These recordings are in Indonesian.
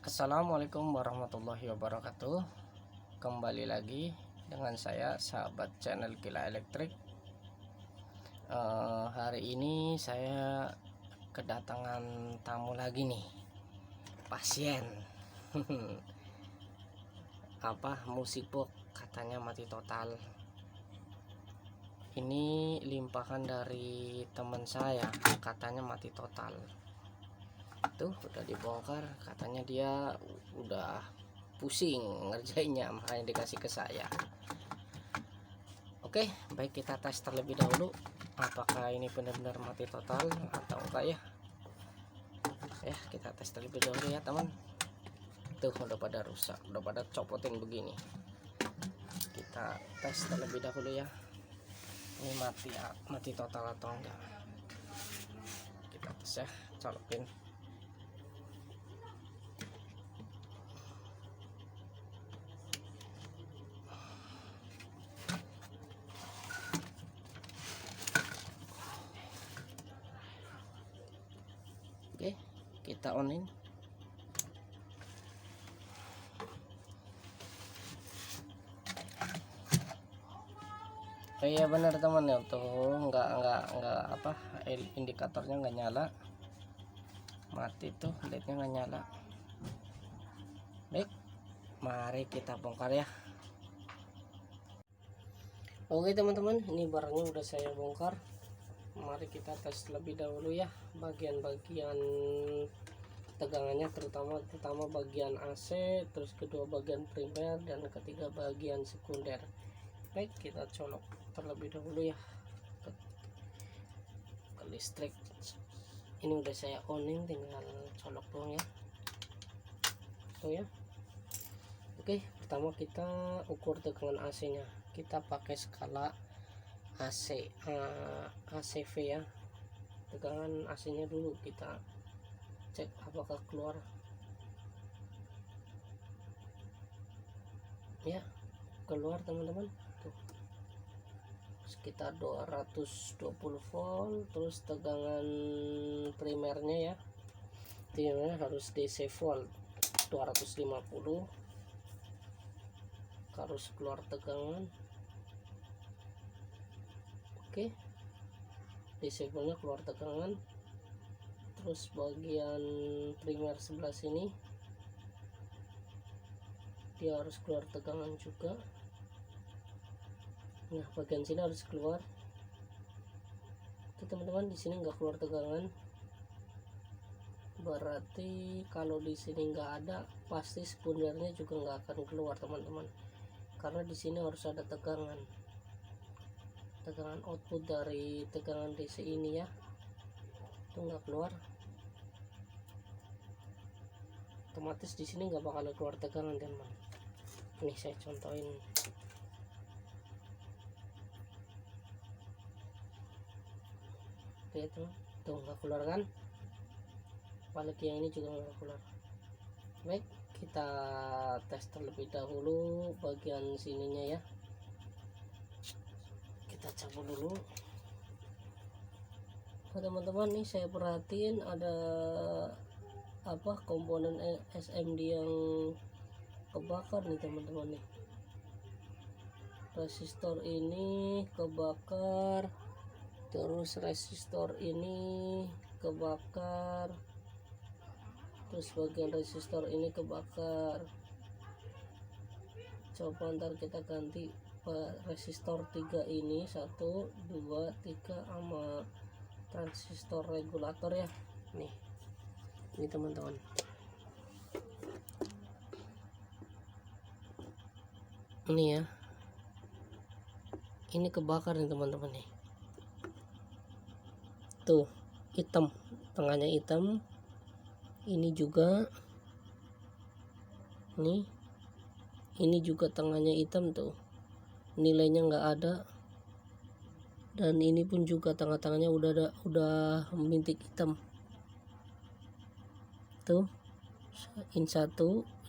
Assalamualaikum warahmatullahi wabarakatuh. Kembali lagi dengan saya sahabat channel Gila Elektrik. Hari ini saya kedatangan tamu lagi nih, pasien. Musik box katanya mati total. Ini limpahan dari teman saya, katanya mati total. Tuh udah dibongkar, katanya dia udah pusing ngerjainnya, makanya dikasih ke saya. Oke, baik, kita tes terlebih dahulu apakah ini benar-benar mati total atau enggak ya. Kita tes terlebih dahulu ya teman. Tuh udah pada rusak, udah pada copotin begini. Kita tes terlebih dahulu ya, ini mati total atau enggak. Kita tes ya, colokin. Oke, kita onin. Iya benar teman ya, tuh enggak indikatornya nggak nyala, mati tuh, LED-nya nggak nyala. Baik, mari kita bongkar ya. Oke teman-teman, ini barangnya udah saya bongkar. Mari kita tes lebih dahulu ya bagian-bagian tegangannya, terutama bagian AC, terus kedua bagian primer, dan ketiga bagian sekunder. Baik, kita colok terlebih dahulu ya ke listrik. Ini udah saya onin, tinggal colok doang ya. Tuh ya. Oke, pertama kita ukur tegangan AC nya. Kita pakai skala ACV ya. Tegangan AC nya dulu kita cek apakah keluar ya. Keluar teman-teman, tuh sekitar 220 volt. Terus tegangan primernya ya, primernya harus DC volt 250, harus keluar tegangan. Oke, DC voltnya keluar tegangan. Terus bagian primer sebelah sini dia harus keluar tegangan juga. Nah, bagian sini harus keluar. Oke teman-teman, di sini nggak keluar tegangan, berarti kalau di sini nggak ada, pasti sekundernya juga nggak akan keluar teman-teman, karena di sini harus ada tegangan output dari tegangan DC ini ya. Itu nggak keluar, otomatis di sini nggak bakal keluar tegangan teman. Ini saya contohin. Oke tuh nggak keluar kan, apalagi yang ini juga nggak keluar. Baik, kita tes terlebih dahulu bagian sininya ya. Kita cabut dulu. Nah, teman-teman, nih saya perhatiin ada komponen SMD yang kebakar nih teman-teman nih. Resistor ini kebakar, terus resistor ini kebakar, terus bagian resistor ini kebakar. Coba ntar kita ganti resistor 3 ini, 1 2 3 sama transistor regulator ya. Nih, ini teman-teman, ini ya, ini kebakar nih teman-teman nih. Tuh hitam, tengahnya hitam. Ini juga nih, ini juga tengahnya hitam tuh, nilainya nggak ada. Dan ini pun juga tengah-tengahnya udah bintik hitam tuh. Ini 1,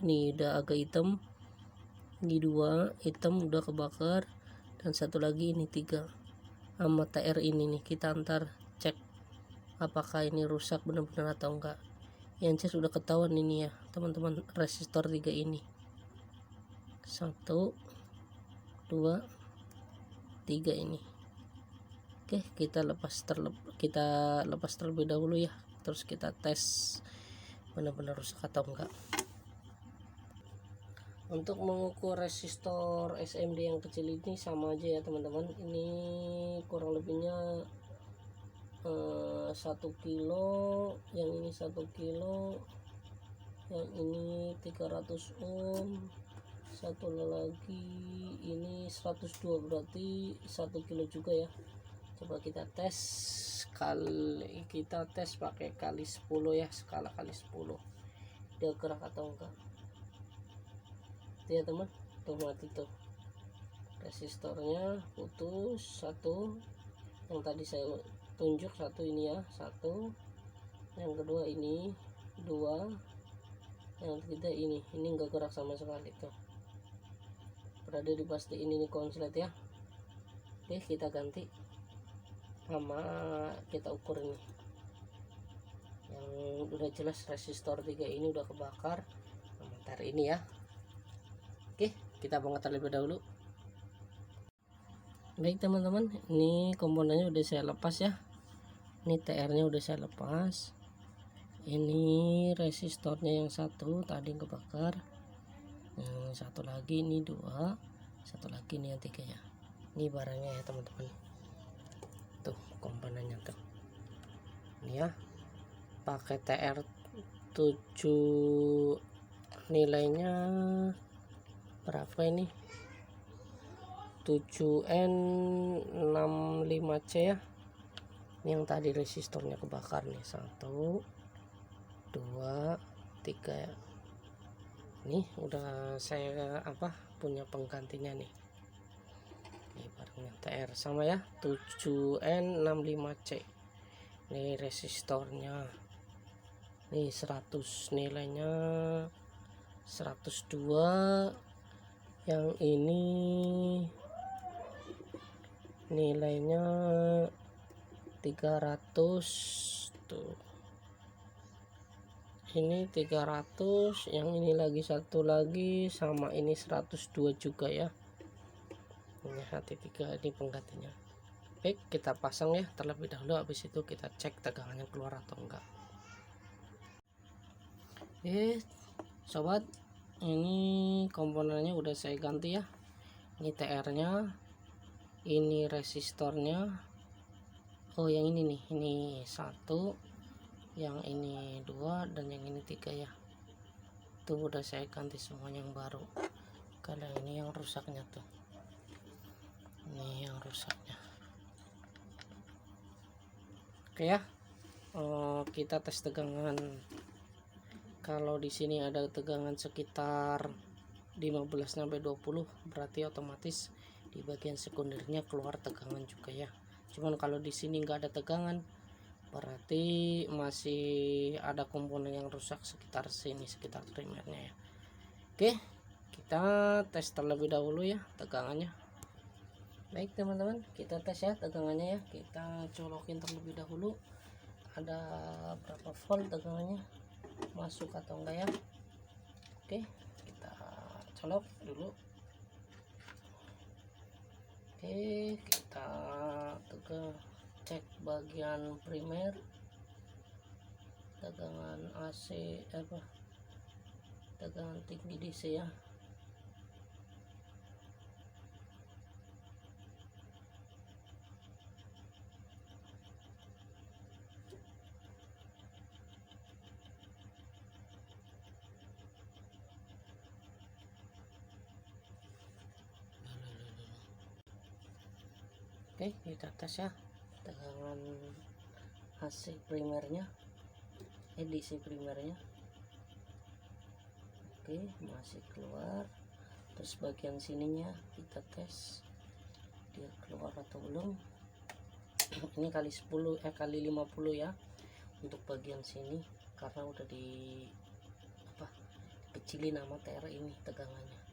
ini udah agak hitam, ini 2 hitam udah kebakar, dan satu lagi ini 3 sama TR ini nih. Kita antar cek apakah ini rusak benar-benar atau enggak. yang cas udah ketahuan ini ya teman-teman, resistor 3 ini 1 2 3 ini. Oke, kita lepas terlebih dahulu ya, terus kita tes benar-benar rusak atau enggak. Untuk mengukur resistor SMD yang kecil ini sama aja ya teman-teman, ini kurang lebihnya 1 kilo, yang ini 1 kilo, yang ini 300 ohm, satu lagi ini 102, berarti 1 kilo juga ya. Coba kita tes pakai kali 10 ya, skala kali 10 dia gerak atau enggak ya teman. Tuh mati tuh, resistornya putus satu, yang tadi saya tunjuk satu ini ya, satu, yang kedua ini dua, yang ketiga ini enggak gerak sama sekali tuh, berada di pastiin ini konslet ya. Oke, kita ganti sama kita ukur ini yang udah jelas resistor 3 ini udah kebakar. Sebentar ini ya. Oke, kita bongkar terlebih dahulu. Baik teman-teman, ini komponennya udah saya lepas ya. Ini TR nya udah saya lepas. Ini resistornya yang satu tadi yang kebakar, yang satu lagi ini 2, satu lagi ini yang 3 ya. Ini barangnya ya teman-teman, tuh komponennya tuh ini ya, pakai TR 7, nilainya berapa ini, 7N65C ya. Ini yang tadi resistornya kebakar nih, 1 2 3 ya. Ini udah saya punya penggantinya nih. Ini barangnya TR sama ya, 7N65C. Ini resistornya nih 100, nilainya 102, yang ini nilainya 300 tuh, ini 300, yang ini lagi satu lagi sama ini 102 juga ya. Ini HT3 ini penggantinya. Baik, kita pasang ya terlebih dahulu, habis itu kita cek tegangannya keluar atau enggak. Oke sobat, ini komponennya udah saya ganti ya. Ini TR nya, ini resistornya, oh yang ini nih, ini 1, yang ini 2, dan yang ini 3 ya. Tuh udah saya ganti semua yang baru. Kalau ini yang rusaknya tuh, ini yang rusaknya. Oke ya, kita tes tegangan. Kalau di sini ada tegangan sekitar 15-20, berarti otomatis di bagian sekundernya keluar tegangan juga ya. Cuman kalau di sini nggak ada tegangan, berarti masih ada komponen yang rusak sekitar sini, sekitar primernya ya. Oke, kita tes terlebih dahulu ya tegangannya. Baik teman-teman, kita tes ya tegangannya ya. Kita colokin terlebih dahulu, ada berapa volt tegangannya, masuk atau enggak ya. Oke, kita colok dulu. Oke, kita cek bagian primer, tegangan AC tegangan tinggi DC ya. Oke, kita tes ya tegangan AC primernya, DC primernya. Oke, masih keluar. Terus bagian sininya kita tes dia keluar atau belum. Ini kali 10 kali 50 ya untuk bagian sini, karena udah kecilin sama TR ini tegangannya.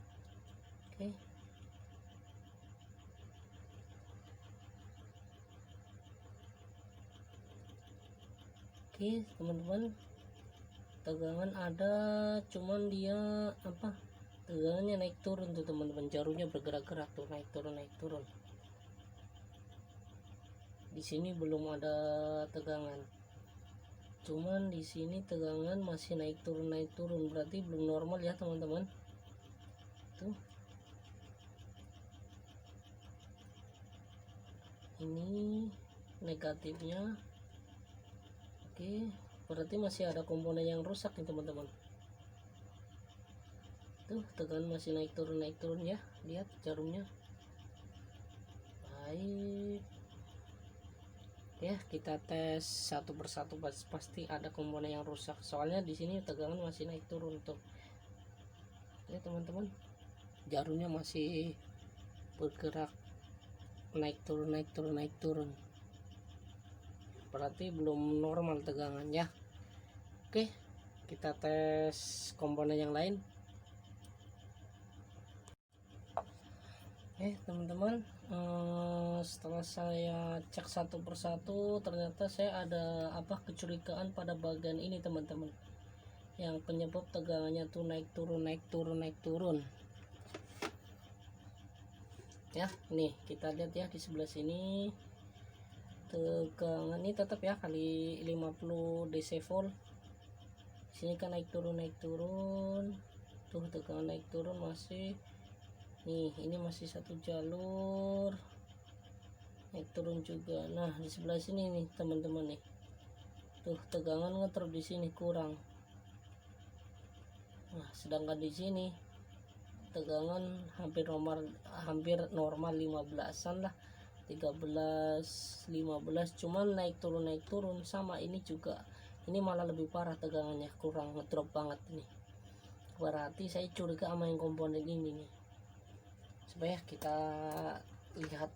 Oke, teman-teman, tegangan ada, cuman dia apa, tegangannya naik turun tuh teman-teman, jarunya bergerak-gerak tuh, naik turun. Di sini belum ada tegangan, cuman di sini tegangan masih naik turun, berarti belum normal ya teman-teman. Tuh, ini negatifnya. Oke, berarti masih ada komponen yang rusak nih teman-teman. Tuh, tegangan masih naik turun ya, lihat jarumnya. Baik ya, kita tes satu persatu, pasti ada komponen yang rusak, soalnya di sini tegangan masih naik turun tuh ya teman-teman, jarumnya masih bergerak naik turun, berarti belum normal tegangan ya. Oke, kita tes komponen yang lain. Teman-teman, setelah saya cek satu persatu, ternyata saya ada apa, kecurigaan pada bagian ini teman-teman, yang penyebab tegangannya tuh naik turun ya. Nih kita lihat ya, di sebelah sini tegangan ini tetap ya kali 50 DC volt. Sini kan naik turun tuh, tegangan naik turun masih. Nih, ini masih satu jalur, naik turun juga. Nah, di sebelah sini nih teman-teman nih, tuh tegangan ngetrop di sini kurang. Nah, sedangkan di sini tegangan hampir normal 15-an lah, 13 15, cuman naik turun sama. Ini juga, ini malah lebih parah, tegangannya kurang, ngedrop banget nih. Berarti saya curiga sama yang komponen ini nih. Supaya kita lihat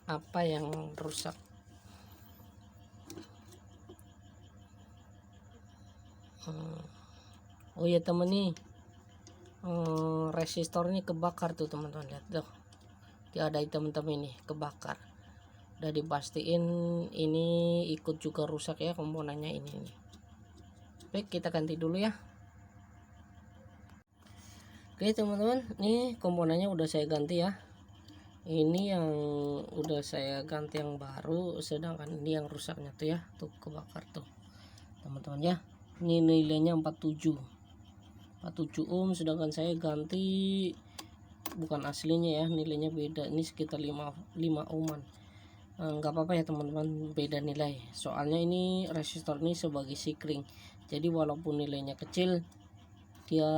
apa yang rusak. Oh ya temen nih, resistor ini kebakar tuh teman-teman, lihat tuh, dia ada hitam-hitam ini kebakar. Udah dipastiin ini ikut juga rusak ya komponennya ini nih. Baik, kita ganti dulu ya. Oke teman-teman, nih komponennya udah saya ganti ya. Ini yang udah saya ganti yang baru, sedangkan ini yang rusaknya tuh ya, tuh kebakar tuh teman-teman ya. Ini nilainya 47 ohm, sedangkan saya ganti bukan aslinya ya, nilainya beda, ini sekitar 5 ohman. Nggak apa-apa ya teman-teman, beda nilai, soalnya ini resistor ini sebagai sikring, jadi walaupun nilainya kecil, dia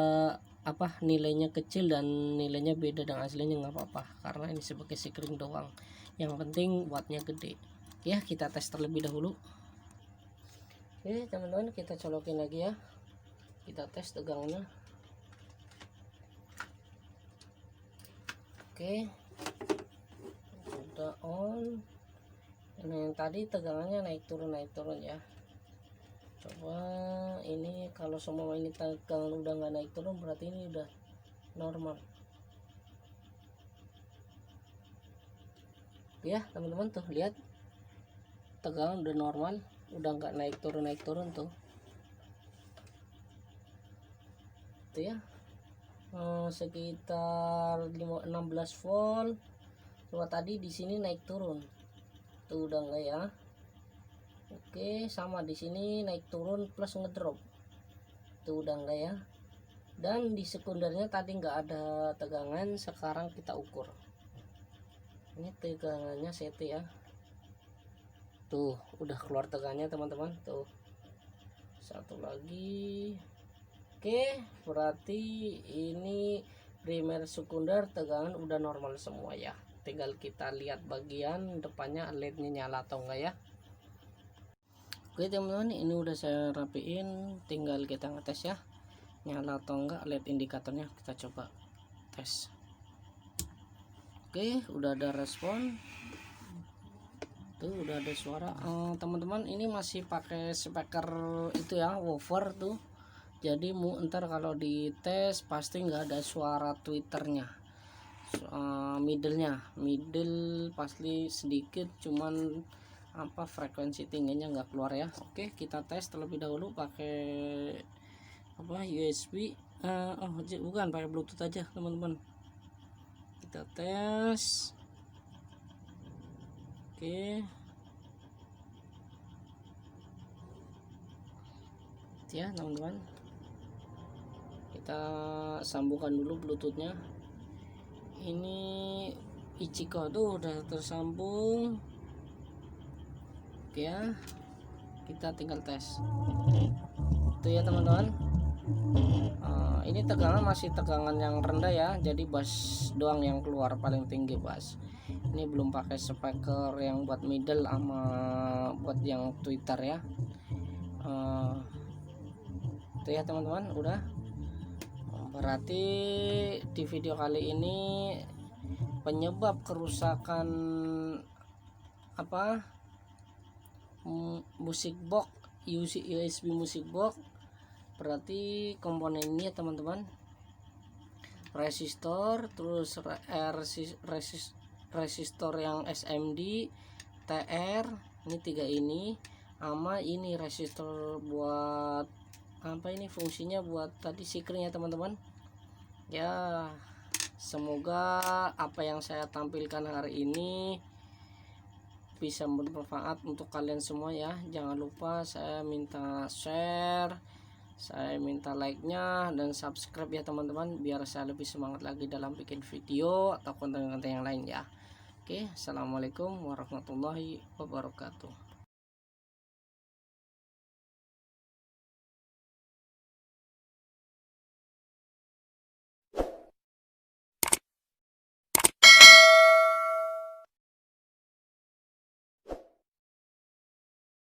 apa, nilainya kecil dan nilainya beda dengan aslinya, nggak apa-apa, karena ini sebagai sikring doang, yang penting wattnya gede ya. Kita tes terlebih dahulu. Oke teman-teman, kita colokin lagi ya, kita tes tegangannya. Oke, udah on. Ini yang tadi tegangannya naik turun ya. Coba ini, kalau semua ini tegangan udah nggak naik turun, berarti ini udah normal ya teman-teman. Tuh lihat, tegangan udah normal, udah nggak naik turun tuh ya. Sekitar 16 volt. Coba tadi di sini naik turun tuh, udah enggak ya. Oke, sama di sini naik turun plus ngedrop tuh, udah enggak ya. Dan di sekundernya tadi nggak ada tegangan, sekarang kita ukur. Ini tegangannya CT ya, tuh udah keluar tegangannya teman-teman, tuh satu lagi. Oke, berarti ini primer sekunder tegangan udah normal semua ya. Tinggal kita lihat bagian depannya LED-nya nyala atau enggak ya. Oke teman-teman, ini udah saya rapiin, tinggal kita ngetes ya, nyala atau enggak LED indikatornya. Kita coba tes. Oke, udah ada respon tuh, udah ada suara. Teman-teman, ini masih pakai speaker itu ya, woofer tuh, jadi ntar kalau dites pasti nggak ada suara twitternya. Middle pasti sedikit, cuman apa frekuensi tingginya nggak keluar ya. Oke, kita tes terlebih dahulu pakai apa USB. Bukan, pakai Bluetooth aja teman-teman. Kita tes. Oke, ya teman-teman, kita sambungkan dulu Bluetoothnya. Ini Ichiko tuh udah tersambung. Oke ya, kita tinggal tes itu ya teman-teman. Ini tegangan masih tegangan yang rendah ya, jadi bass doang yang keluar paling tinggi bass. Ini belum pakai speaker yang buat middle sama buat yang tweeter ya. Itu ya teman-teman, udah. Berarti di video kali ini penyebab kerusakan apa musik box USB musik box, berarti komponennya teman-teman, resistor, terus resistor yang SMD, TR, ini 3 ini, sama ini resistor buat apa, ini fungsinya buat tadi sikringnya teman-teman ya. Semoga apa yang saya tampilkan hari ini bisa bermanfaat untuk kalian semua ya. Jangan lupa saya minta share, saya minta like-nya dan subscribe ya teman-teman, biar saya lebih semangat lagi dalam bikin video atau konten-konten yang lain ya. Oke, assalamualaikum warahmatullahi wabarakatuh.